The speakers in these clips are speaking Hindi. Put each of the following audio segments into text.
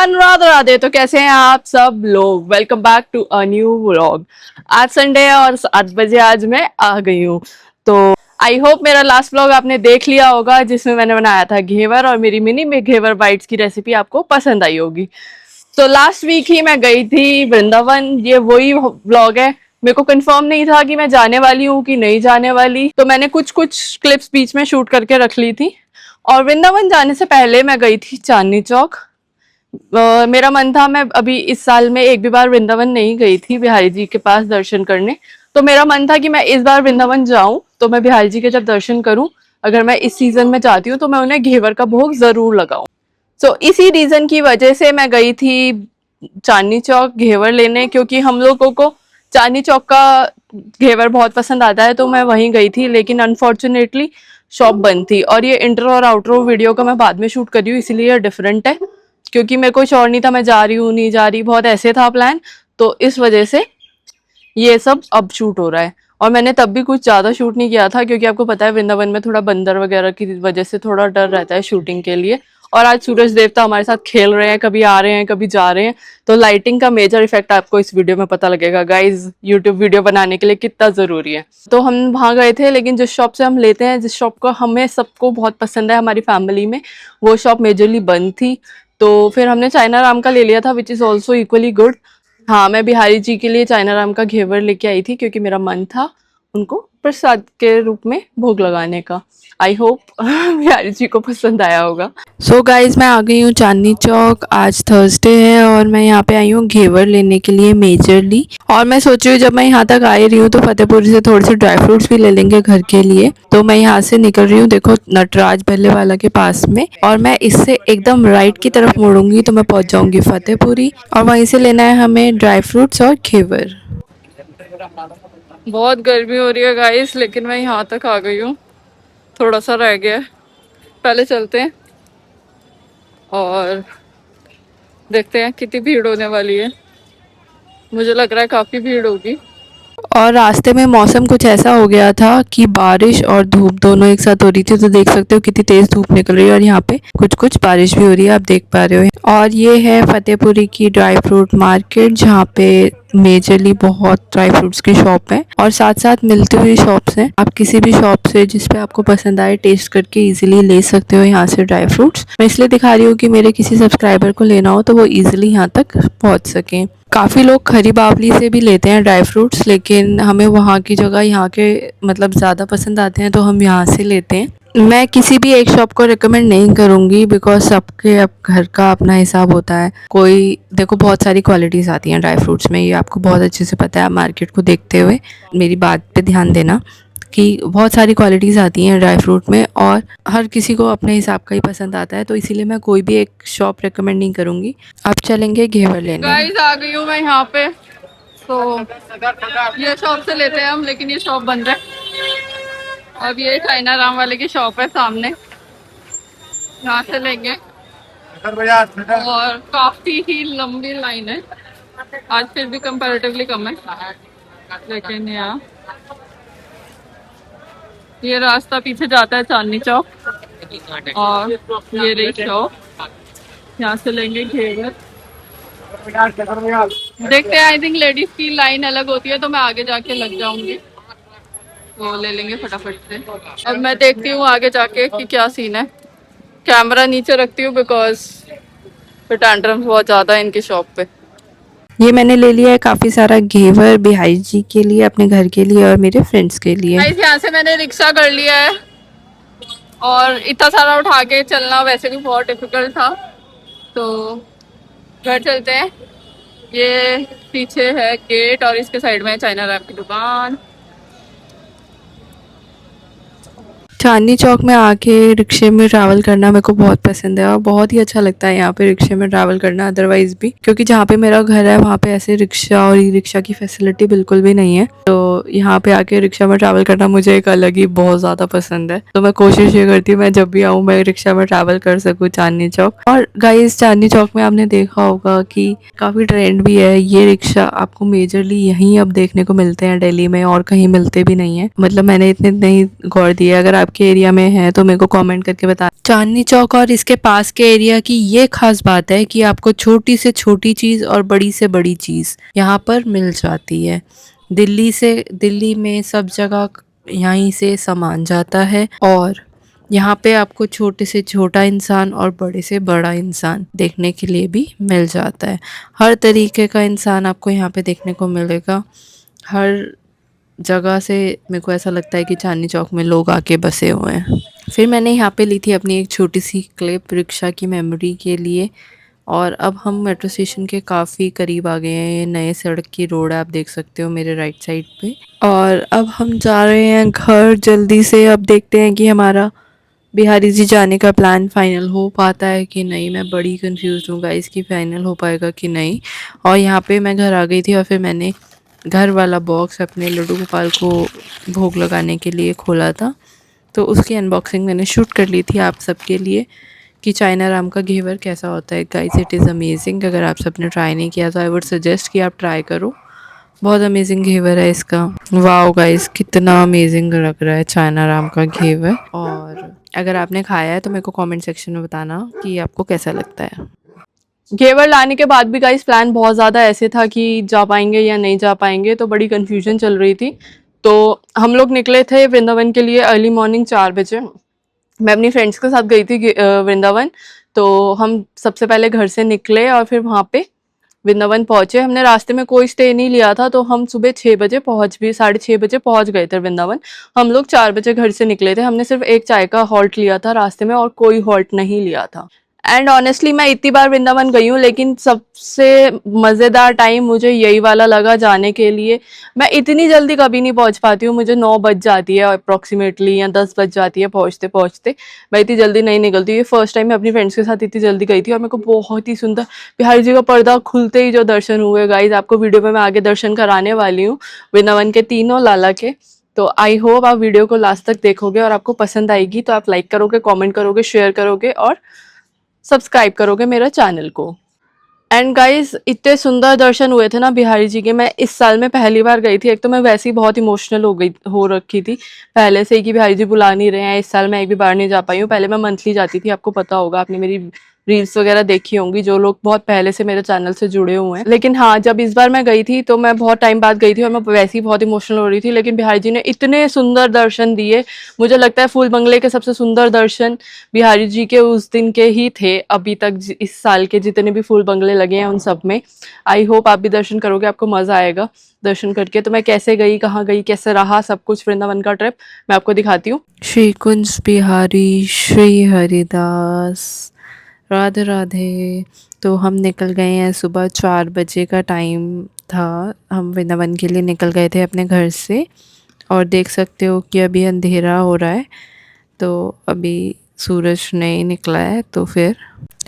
एवरीवन, राधे राधे। तो कैसे हैं आप सब लोग? Welcome back to a new vlog. आज संडे है और 8 बजे आज मैं आ गई हूँ। तो आई होप मेरा लास्ट व्लॉग आपने देख लिया होगा, जिसमें मैंने बनाया था घेवर, और मेरी मिनी में घेवर बाइट्स की रेसिपी आपको पसंद आई होगी। तो लास्ट वीक ही मैं गई थी वृंदावन। ये वही व्लॉग है। मेरे को कंफर्म नहीं था कि मैं जाने वाली हूँ कि नहीं जाने वाली, तो मैंने कुछ कुछ क्लिप्स बीच में शूट करके रख ली थी। और वृंदावन जाने से पहले मैं गई थी चांदनी चौक। मेरा मन था, मैं अभी इस साल में एक भी बार वृंदावन नहीं गई थी बिहारी जी के पास दर्शन करने। तो मेरा मन था कि मैं इस बार वृंदावन जाऊं तो मैं बिहारी जी के जब दर्शन करूं, अगर मैं इस सीजन में जाती हूँ तो मैं उन्हें घेवर का भोग जरूर लगाऊं। तो इसी रीजन की वजह से मैं गई थी चांदनी चौक घेवर लेने, क्योंकि हम लोगों को चांदनी चौक का घेवर बहुत पसंद आता है। तो मैं वहीं गई थी, लेकिन अनफॉर्चुनेटली शॉप बंद थी। और ये इंट्रो और आउट्रो वीडियो का मैं बाद में शूट कर रही हूँ, इसीलिए ये डिफरेंट है, क्योंकि मेरे को श्योर नहीं था मैं जा रही हूँ नहीं जा रही, बहुत ऐसे था प्लान। तो इस वजह से ये सब अब शूट हो रहा है। और मैंने तब भी कुछ ज्यादा शूट नहीं किया था, क्योंकि आपको पता है वृंदावन में थोड़ा बंदर वगैरह की वजह से थोड़ा डर रहता है शूटिंग के लिए। और आज सूरज देवता हमारे साथ खेल रहे हैं, कभी आ रहे हैं कभी जा रहे हैं। तो लाइटिंग का मेजर इफेक्ट आपको इस वीडियो में पता लगेगा गाइज, यूट्यूब वीडियो बनाने के लिए कितना जरूरी है। तो हम वहां गए थे, लेकिन जिस शॉप से हम लेते हैं, जिस शॉप को हमें सबको बहुत पसंद है हमारी फैमिली में, वो शॉप मेजरली बंद थी। तो फिर हमने चाइना राम का ले लिया था, which is also equally good. हाँ, मैं बिहारी जी के लिए चाइना राम का घेवर लेके आई थी, क्योंकि मेरा मन था उनको प्रसाद के रूप में भोग लगाने का। आई होप बिहारी जी को पसंद आया होगा। सो गाइज, मैं आ गई हूँ चांदनी चौक। आज थर्सडे है और मैं यहाँ पे आई हूँ घेवर लेने के लिए मेजरली। और मैं सोच रही हूँ जब मैं यहाँ तक आ रही हूँ तो फतेहपुरी से थोड़े से ड्राई फ्रूट्स भी ले लेंगे घर के लिए। तो मैं यहाँ से निकल रही हूँ, देखो नटराज भल्ले वाला के पास में, और मैं इससे एकदम राइट की तरफ मुड़ूंगी तो मैं पहुंच जाऊंगी फतेहपुरी। और वहीं से लेना है हमें ड्राई फ्रूट्स और घेवर। बहुत गर्मी हो रही है गाइस, लेकिन मैं यहाँ तक आ गई हूँ, थोड़ा सा रह गया है। पहले चलते हैं और देखते हैं कितनी भीड़ होने वाली है। मुझे लग रहा है काफ़ी भीड़ होगी। और रास्ते में मौसम कुछ ऐसा हो गया था कि बारिश और धूप दोनों एक साथ हो रही थी, तो देख सकते हो कितनी तेज धूप निकल रही है, और यहाँ पे कुछ कुछ बारिश भी हो रही है, आप देख पा रहे हो। और ये है फतेहपुरी की ड्राई फ्रूट मार्केट, जहाँ पे मेजरली बहुत ड्राई फ्रूट्स की शॉप है और साथ साथ मिलती हुई शॉप्स हैं। आप किसी भी शॉप से जिस पे आपको पसंद आए टेस्ट करके इजीली ले सकते हो यहाँ से ड्राई फ्रूट्स। मैं इसलिए दिखा रही हूँ कि मेरे किसी सब्सक्राइबर को लेना हो तो वो इजीली यहाँ तक पहुँच सकें। काफ़ी लोग खरी बावली से भी लेते हैं ड्राई फ्रूट्स, लेकिन हमें वहाँ की जगह यहाँ के मतलब ज़्यादा पसंद आते हैं, तो हम यहाँ से लेते हैं। मैं किसी भी एक शॉप को रिकमेंड नहीं करूँगी, बिकॉज सबके अब घर का अपना हिसाब होता है। कोई देखो, बहुत सारी क्वालिटीज़ आती हैं ड्राई फ्रूट्स में, ये आपको बहुत अच्छे से पता है। मार्केट को देखते हुए मेरी बात पे ध्यान देना कि बहुत सारी क्वालिटीज़ आती हैं ड्राई फ्रूट में, और हर किसी को अपने हिसाब का ही पसंद आता है। तो इसीलिए मैं कोई भी एक शॉप रेकमेंड नहीं करूँगी। अब चलेंगे घेवर लेने। गाइस, आ गई हूँ मैं यहाँ पे। तो ये शॉप से लेते हैं हम, लेकिन ये शॉप बंद है। अब ये चाइना राम वाले की शॉप है सामने, यहाँ से लेंगे। और काफ़ी ही लंबी लाइन है आज, फिर भी कंपैरेटिवली कम है, लेकिन यहाँ ये रास्ता पीछे जाता है चांदनी चौक, और ये रही शॉप, यहाँ से लेंगे घेवर। देखते हैं, आई थिंक लेडीज की लाइन अलग होती है, तो मैं आगे जाके लग जाऊंगी, तो ले लेंगे फटाफट से। अब मैं देखती हूँ आगे जाके कि क्या सीन है। कैमरा नीचे रखती हूँ बिकॉज फिर टैंट्रम्स बहुत ज़्यादा है इनकी शॉप पे। ये मैंने ले लिया है काफ़ी सारा घेवर बिहारी जी के लिए, अपने घर के लिए और मेरे फ्रेंड्स के लिए। यहाँ से मैंने रिक्शा कर लिया है, और इतना सारा उठा के चलना वैसे भी बहुत डिफिकल्ट था, तो घर चलते हैं। ये पीछे है गेट और इसके साइड में है चाइना रैप की दुकान। चांदनी चौक में आके रिक्शे में ट्रैवल करना मेरे को बहुत पसंद है, और बहुत ही अच्छा लगता है यहाँ पे रिक्शे में ट्रैवल करना, अदरवाइज भी, क्योंकि जहाँ पे मेरा घर है वहाँ पे ऐसे रिक्शा और ई रिक्शा की फैसिलिटी बिल्कुल भी नहीं है। तो यहाँ पे आके रिक्शा में ट्रैवल करना मुझे एक अलग ही बहुत ज़्यादा पसंद है। तो मैं कोशिश ये करती हूँ मैं जब भी आऊँ मैं रिक्शा में ट्रैवल कर सकूँ चांदनी चौक। और गाइस, चांदनी चौक में आपने देखा होगा कि काफ़ी ट्रेंड भी है। ये रिक्शा आपको मेजरली यहीं अब देखने को मिलते हैं दिल्ली में, और कहीं मिलते भी नहीं है। मतलब मैंने इतने नहीं गौर दिया। अगर आप आपके एरिया में है तो मेरे को कमेंट करके बता। चांदनी चौक और इसके पास के एरिया की ये खास बात है कि आपको छोटी से छोटी चीज़ और बड़ी से बड़ी चीज़ यहाँ पर मिल जाती है। दिल्ली में सब जगह यहीं से सामान जाता है और यहाँ पे आपको छोटे से छोटा इंसान और बड़े से बड़ा इंसान देखने के लिए भी मिल जाता है। हर तरीके का इंसान आपको यहाँ पे देखने को मिलेगा। हर जगह से मेरे को ऐसा लगता है कि चांदनी चौक में लोग आके बसे हुए हैं। फिर मैंने यहाँ पे ली थी अपनी एक छोटी सी क्लिप रिक्शा की मेमोरी के लिए। और अब हम मेट्रो स्टेशन के काफ़ी करीब आ गए हैं। ये नए सड़क की रोड है, आप देख सकते हो मेरे राइट साइड पे। और अब हम जा रहे हैं घर जल्दी से। अब देखते हैं कि हमारा बिहारी जी जाने का प्लान फाइनल हो पाता है कि नहीं। मैं बड़ी कंफ्यूज हूँ गाइस कि फाइनल हो पाएगा कि नहीं। और यहाँ पे मैं घर आ गई थी और फिर मैंने घर वाला बॉक्स अपने लड्डू गोपाल को भोग लगाने के लिए खोला था, तो उसकी अनबॉक्सिंग मैंने शूट कर ली थी आप सबके लिए कि चाइना राम का घेवर कैसा होता है। Guys it is amazing. अगर आप सबने ट्राई नहीं किया तो आई वुड सजेस्ट कि आप ट्राई करो। बहुत अमेजिंग घेवर है इसका। वाओ गाइस कितना अमेजिंग लग रहा है चाइना राम का घेवर। और अगर आपने खाया है तो मेरे को कमेंट सेक्शन में बताना कि आपको कैसा लगता है। घेवर लाने के बाद भी गाइस प्लान बहुत ज़्यादा ऐसे था कि जा पाएंगे या नहीं जा पाएंगे, तो बड़ी कन्फ्यूजन चल रही थी। तो हम लोग निकले थे वृंदावन के लिए अर्ली मॉर्निंग 4 बजे। मैं अपनी फ्रेंड्स के साथ गई थी वृंदावन। तो हम सबसे पहले घर से निकले और फिर वहाँ पे वृंदावन पहुंचे। हमने रास्ते में कोई स्टे नहीं लिया था, तो हम सुबह 6 बजे पहुंच भी 6:30 बजे पहुंच गए थे वृंदावन। हम लोग 4 बजे घर से निकले थे। हमने सिर्फ एक चाय का हॉल्ट लिया था रास्ते में और कोई हॉल्ट नहीं लिया था। एंड ऑनेस्टली मैं इतनी बार वृंदावन गई हूँ, लेकिन सबसे मज़ेदार टाइम मुझे यही वाला लगा जाने के लिए। मैं इतनी जल्दी कभी नहीं पहुँच पाती हूँ, मुझे 9 बज जाती है अप्रॉक्सीमेटली या 10 बज जाती है पहुँचते पहुँचते। मैं इतनी जल्दी नहीं निकलती। ये फर्स्ट टाइम मैं अपनी फ्रेंड्स के साथ इतनी जल्दी गई थी और मेरे को बहुत ही सुंदर बिहारी जी का पर्दा खुलते ही जो दर्शन हुए गाइज, आपको वीडियो में मैं आगे दर्शन कराने वाली हूँ वृंदावन के तीनों लाला के। तो आई होप आप वीडियो को लास्ट तक देखोगे और आपको पसंद आएगी। तो आप लाइक करोगे, कमेंट करोगे, शेयर करोगे और सब्सक्राइब करोगे मेरा चैनल को। एंड गाइज इतने सुंदर दर्शन हुए थे ना बिहारी जी के। मैं इस साल में पहली बार गई थी। एक तो मैं वैसे ही बहुत इमोशनल हो रखी थी पहले से ही कि बिहारी जी बुला नहीं रहे हैं। इस साल मैं एक भी बार नहीं जा पाई हूँ। पहले मैं मंथली जाती थी, आपको पता होगा, आपने मेरी रील्स वगैरह देखी होंगी जो लोग बहुत पहले से मेरे चैनल से जुड़े हुए हैं। लेकिन हाँ, जब इस बार मैं गई थी तो मैं बहुत टाइम बाद गई थी और मैं वैसे ही बहुत इमोशनल हो रही थी। लेकिन बिहारी जी ने इतने सुंदर दर्शन दिए। मुझे लगता है फूल बंगले के सबसे सुंदर दर्शन बिहारी जी के उस दिन के ही थे अभी तक। इस साल के जितने भी फूल बंगले लगे हैं उन सब में। आई होप आप भी दर्शन करोगे, आपको मजा आएगा दर्शन करके। तो मैं कैसे गई, कहाँ गई, कैसे रहा सब कुछ वृंदावन का ट्रिप मैं आपको दिखाती हूँ। श्री कुंज बिहारी श्री हरिदास, राधे राधे। तो हम निकल गए हैं, सुबह 4 बजे का टाइम था। हम वृंदावन के लिए निकल गए थे अपने घर से। और देख सकते हो कि अभी अंधेरा हो रहा है, तो अभी सूरज नहीं निकला है। तो फिर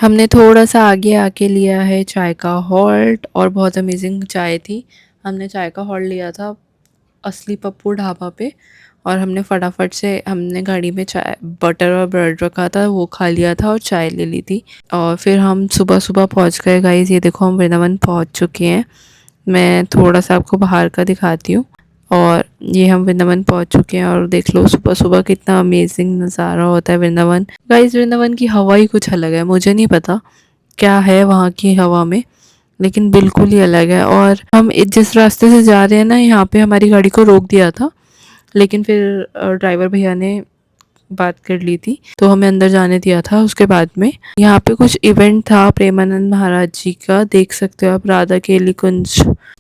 हमने थोड़ा सा आगे आके लिया है चाय का हॉल्ट और बहुत अमेजिंग चाय थी। हमने चाय का हॉल्ट लिया था असली पप्पू ढाबा पे और हमने फटाफट से हमने गाड़ी में चाय बटर और ब्रेड रखा था, वो खा लिया था और चाय ले ली थी। और फिर हम सुबह सुबह पहुंच गए गाइस। ये देखो हम वृंदावन पहुंच चुके हैं। मैं थोड़ा सा आपको बाहर का दिखाती हूँ। और ये हम वृंदावन पहुंच चुके हैं और देख लो सुबह सुबह कितना अमेजिंग नज़ारा होता है वृंदावन। गाइस वृंदावन की हवा ही कुछ अलग है। मुझे नहीं पता क्या है वहाँ की हवा में, लेकिन बिल्कुल ही अलग है। और हम जिस रास्ते से जा रहे हैं ना, यहाँ पे हमारी गाड़ी को रोक दिया था, लेकिन फिर ड्राइवर भैया ने बात कर ली थी तो हमें अंदर जाने दिया था। उसके बाद में यहाँ पे कुछ इवेंट था प्रेमानंद महाराज जी का, देख सकते हो आप। राधा केली कुंज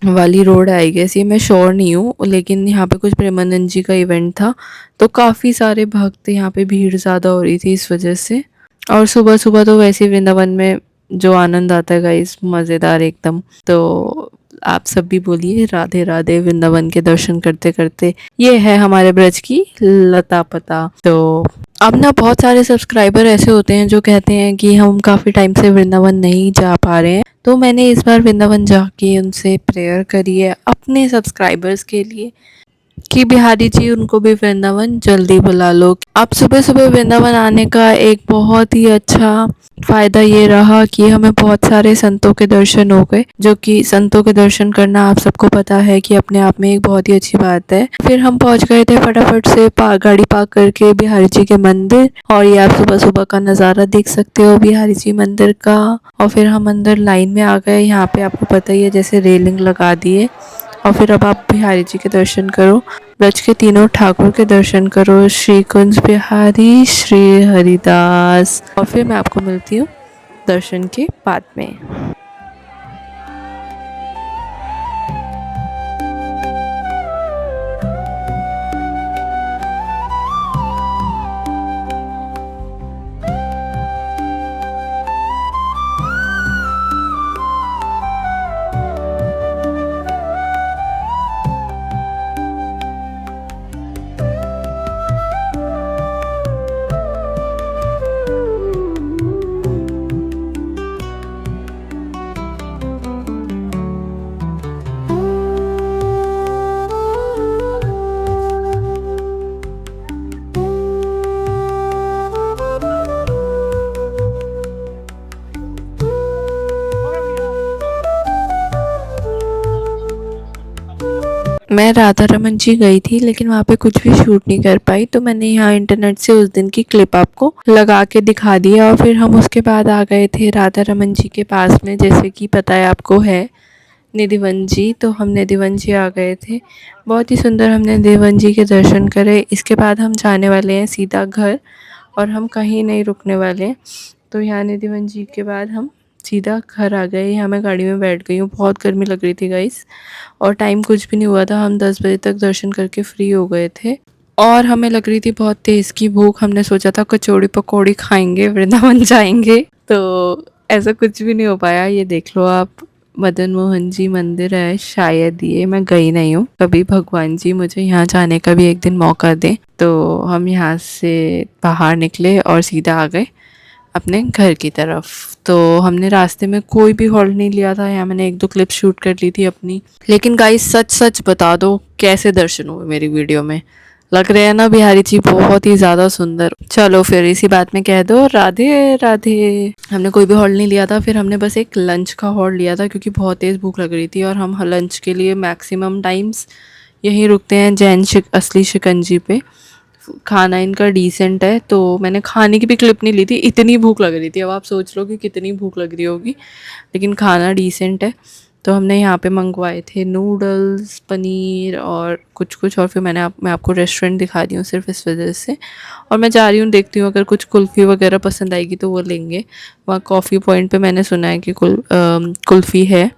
वाली रोड आई गेस, ये मैं श्योर नहीं हूँ, लेकिन यहाँ पे कुछ प्रेमानंद जी का इवेंट था। तो काफ़ी सारे भक्त, यहाँ पे भीड़ ज़्यादा हो रही थी इस वजह से। और सुबह सुबह तो वैसे ही वृंदावन में जो आनंद आता है गाइस, मज़ेदार एकदम। तो आप सब भी बोलिए राधे राधे वृंदावन के दर्शन करते करते। ये है हमारे ब्रज की लता पता। तो अब ना बहुत सारे सब्सक्राइबर ऐसे होते हैं जो कहते हैं कि हम काफ़ी टाइम से वृंदावन नहीं जा पा रहे हैं। तो मैंने इस बार वृंदावन जाके उनसे प्रेयर करी है अपने सब्सक्राइबर्स के लिए कि बिहारी जी उनको भी वृंदावन जल्दी बुला लो। अब सुबह सुबह वृंदावन आने का एक बहुत ही अच्छा फ़ायदा ये रहा कि हमें बहुत सारे संतों के दर्शन हो गए, जो कि संतों के दर्शन करना आप सबको पता है कि अपने आप में एक बहुत ही अच्छी बात है। फिर हम पहुंच गए थे फटाफट से गाड़ी पार्क करके बिहारी जी के मंदिर, और ये आप सुबह सुबह का नज़ारा देख सकते हो बिहारी जी मंदिर का। और फिर हम अंदर लाइन में आ गए। यहाँ पे आपको पता ही है जैसे रेलिंग लगा दिए, और फिर अब आप बिहारी जी के दर्शन करो, ब्रज के तीनों ठाकुर के दर्शन करो, श्री कुंज बिहारी, श्री हरिदास। और फिर मैं आपको मिलती हूँ दर्शन के बाद में। मैं राधा रमन जी गई थी, लेकिन वहाँ पे कुछ भी शूट नहीं कर पाई, तो मैंने यहाँ इंटरनेट से उस दिन की क्लिप आपको लगा के दिखा दिया। और फिर हम उसके बाद आ गए थे राधा रमन जी के पास में, जैसे कि पता है आपको है निधिवन जी। तो हम निधिवन जी आ गए थे, बहुत ही सुंदर हमने निधिवन जी के दर्शन करे। इसके बाद हम जाने वाले हैं सीधा घर, और हम कहीं नहीं रुकने वाले हैं। तो यहाँ निधिवन जी के बाद हम सीधा घर आ गए। यहाँ मैं गाड़ी में बैठ गई हूँ, बहुत गर्मी लग रही थी गाइस, और टाइम कुछ भी नहीं हुआ था, हम 10 बजे तक दर्शन करके फ्री हो गए थे। और हमें लग रही थी बहुत तेज़ की भूख, हमने सोचा था कचौड़ी पकौड़ी खाएंगे, वृंदावन जाएंगे, तो ऐसा कुछ भी नहीं हो पाया। ये देख लो आप, मदन मोहन जी मंदिर है शायद, ये मैं गई नहीं हूँ कभी। भगवान जी मुझे यहाँ जाने का भी एक दिन मौका दें। तो हम यहाँ से बाहर निकले और सीधा आ गए अपने घर की तरफ। तो हमने रास्ते में कोई भी हॉल्ट नहीं लिया था। यहाँ मैंने एक दो क्लिप शूट कर ली थी अपनी। लेकिन गाइस सच सच बता दो, कैसे दर्शन हुए मेरी वीडियो में? लग रहे हैं ना बिहारी जी बहुत ही ज़्यादा सुंदर। चलो फिर इसी बात में कह दो राधे राधे। हमने कोई भी हॉल्ट नहीं लिया था, फिर हमने बस एक लंच का हॉल्ट लिया था क्योंकि बहुत तेज़ भूख लग रही थी, और हम लंच के लिए मैक्सिमम टाइम्स यहीं रुकते हैं जैन असली शिकंजी पे। खाना इनका डिसेंट है, तो मैंने खाने की भी क्लिप नहीं ली थी, इतनी भूख लग रही थी। अब आप सोच लो कि कितनी भूख लग रही होगी, लेकिन खाना डिसेंट है। तो हमने यहाँ पे मंगवाए थे नूडल्स, पनीर और कुछ और फिर मैं आपको रेस्टोरेंट दिखा रही हूँ सिर्फ इस वजह से। और मैं जा रही हूँ, देखती हूँ अगर कुछ कुल्फ़ी वगैरह पसंद आएगी तो वो लेंगे। वहाँ कॉफ़ी पॉइंट पे मैंने सुना है कि कुल्फ़ी है,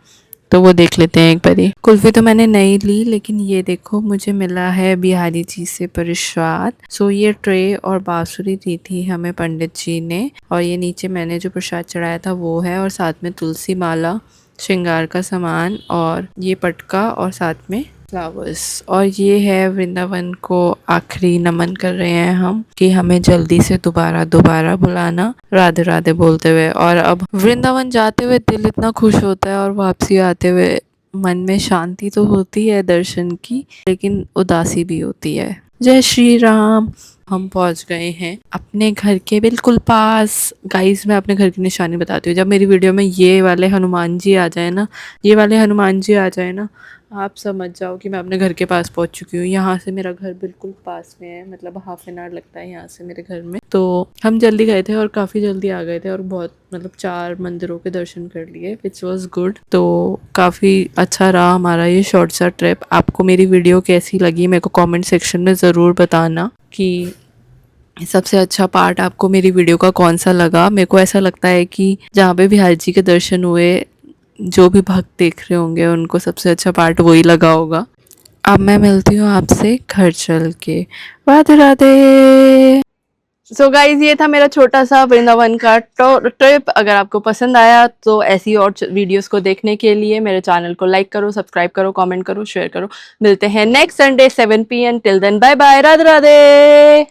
तो वो देख लेते हैं एक बारी। कुल्फ़ी तो मैंने नहीं ली, लेकिन ये देखो मुझे मिला है बिहारी जी से प्रसाद। सो ये ट्रे और बांसुरी दी थी हमें पंडित जी ने, और ये नीचे मैंने जो प्रसाद चढ़ाया था वो है, और साथ में तुलसी माला, श्रृंगार का सामान, और ये पटका, और साथ में फ्लावर्स। और ये है वृंदावन को आखिरी नमन कर रहे हैं हम कि हमें जल्दी से दोबारा दोबारा बुलाना, राधे राधे बोलते हुए। और अब वृंदावन जाते हुए दिल इतना खुश होता है, और वापसी आते हुए मन में शांति तो होती है दर्शन की, लेकिन उदासी भी होती है। जय श्री राम। हम पहुंच गए हैं अपने घर के बिल्कुल पास। गाइस मैं अपने घर की निशानी बताती हूँ, जब मेरी वीडियो में ये वाले हनुमान जी आ जाए ना, ये वाले हनुमान जी आ जाए ना, आप समझ जाओ कि मैं अपने घर के पास पहुंच चुकी हूँ। यहाँ से मेरा घर बिल्कुल पास में है, मतलब हाफ एन आवर लगता है यहाँ से मेरे घर में। तो हम जल्दी गए थे और काफ़ी जल्दी आ गए थे, और बहुत मतलब 4 मंदिरों के दर्शन कर लिए, विच वॉज गुड। तो काफ़ी अच्छा रहा हमारा ये शॉर्ट सा ट्रिप। आपको मेरी वीडियो कैसी लगी मेरे को कॉमेंट सेक्शन में ज़रूर बताना कि सबसे अच्छा पार्ट आपको मेरी वीडियो का कौन सा लगा। मेरे को ऐसा लगता है कि जहाँ पे बिहारी जी के दर्शन हुए, जो भी भक्त देख रहे होंगे उनको सबसे अच्छा पार्ट वही लगा होगा। अब मैं मिलती हूँ आपसे घर चल के। राधे राधे। सो गाइज ये था मेरा छोटा सा वृंदावन का ट्रिप। अगर आपको पसंद आया तो ऐसी और वीडियोस को देखने के लिए मेरे चैनल को लाइक करो, सब्सक्राइब करो, कमेंट करो, शेयर करो। मिलते हैं next Sunday 7 PM। Till then bye bye, Radhe Radhe.